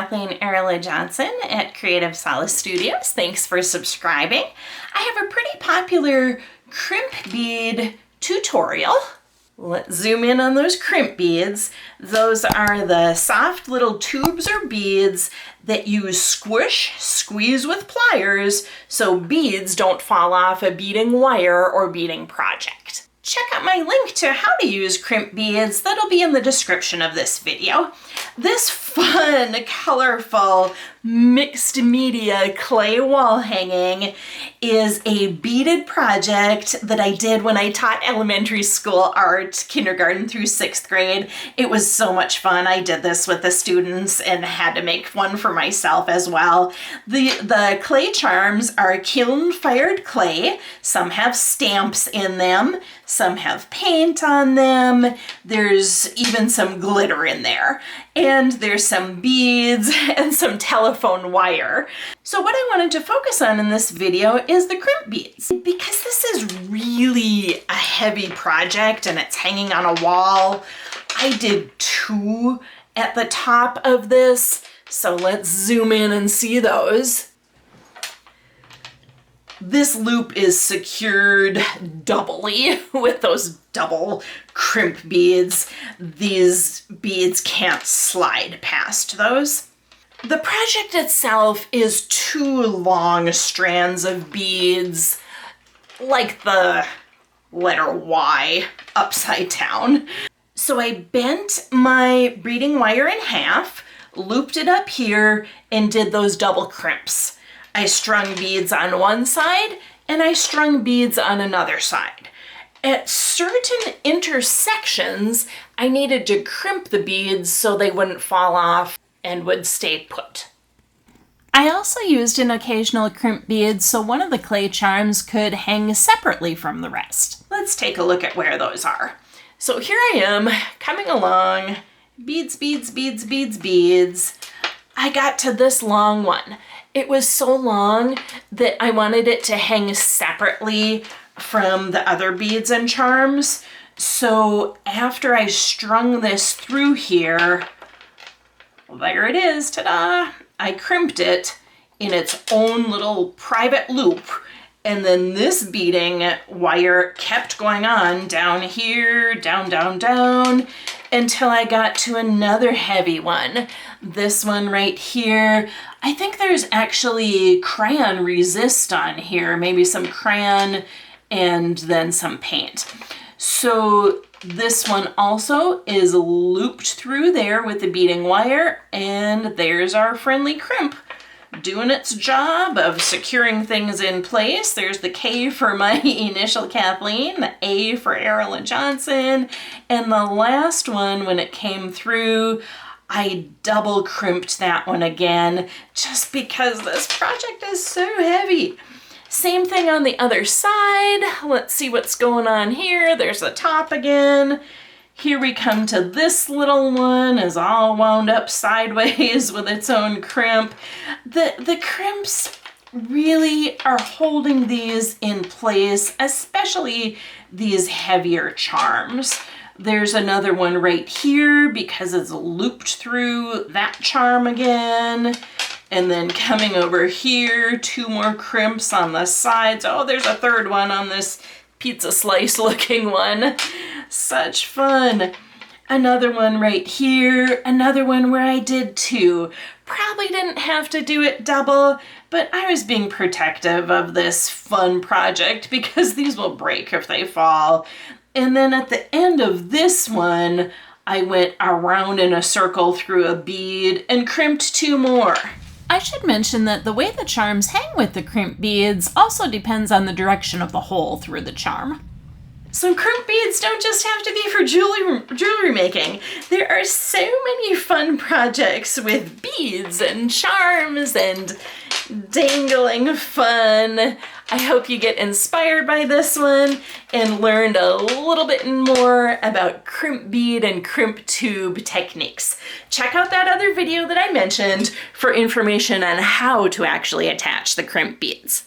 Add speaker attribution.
Speaker 1: Kathleen Arola-Johnson at Creative Solace Studios. Thanks for subscribing. I have a pretty popular crimp bead tutorial. Let's zoom in on those crimp beads. Those are the soft little tubes or beads that you squeeze with pliers so beads don't fall off a beading wire or beading project. Check out my link to how to use crimp beads. That'll be in the description of this video. This fun, colorful, mixed media clay wall hanging is a beaded project that I did when I taught elementary school art, kindergarten through 6th grade. It was so much fun. I did this with the students and had to make one for myself as well. The clay charms are kiln-fired clay. Some have stamps in them. Some have paint on them. There's even some glitter in there. And there's some beads and some telephone wire. So what I wanted to focus on in this video is the crimp beads. Because this is really a heavy project and it's hanging on a wall, I did 2 at the top of this. So let's zoom in and see those. This loop is secured doubly with those double crimp beads. These beads can't slide past those. The project itself is 2 long strands of beads, like the letter Y upside down. So I bent my beading wire in half, looped it up here, and did those double crimps. I strung beads on one side and I strung beads on another side. At certain intersections, I needed to crimp the beads so they wouldn't fall off and would stay put. I also used an occasional crimp bead so one of the clay charms could hang separately from the rest. Let's take a look at where those are. So here I am coming along, beads, beads, beads, beads, beads. I got to this long one. It was so long that I wanted it to hang separately from the other beads and charms. So after I strung this through here, well, there it is, ta-da! I crimped it in its own little private loop. And then this beading wire kept going on down here, down, down, down, until I got to another heavy one. This one right here. I think there's actually crayon resist on here, maybe some crayon and then some paint. So this one also is looped through there with the beading wire, and there's our friendly crimp doing its job of securing things in place. There's the K for my initial Kathleen, the A for Arola-Johnson, and the last one, when it came through, I double crimped that one again, just because this project is so heavy. Same thing on the other side. Let's see what's going on here. There's the top again. Here we come to this little one, is all wound up sideways with its own crimp. The crimps really are holding these in place, especially these heavier charms. There's another one right here because it's looped through that charm again. And then coming over here, 2 more crimps on the sides. Oh, there's a third one on this pizza slice looking one. Such fun. Another one right here. Another one where I did 2. Probably didn't have to do it double, but I was being protective of this fun project because these will break if they fall. And then at the end of this one, I went around in a circle through a bead and crimped 2 more. I should mention that the way the charms hang with the crimp beads also depends on the direction of the hole through the charm. So crimp beads don't just have to be for jewelry making. There are so many fun projects with beads and charms and dangling fun. I hope you get inspired by this one and learned a little bit more about crimp bead and crimp tube techniques. Check out that other video that I mentioned for information on how to actually attach the crimp beads.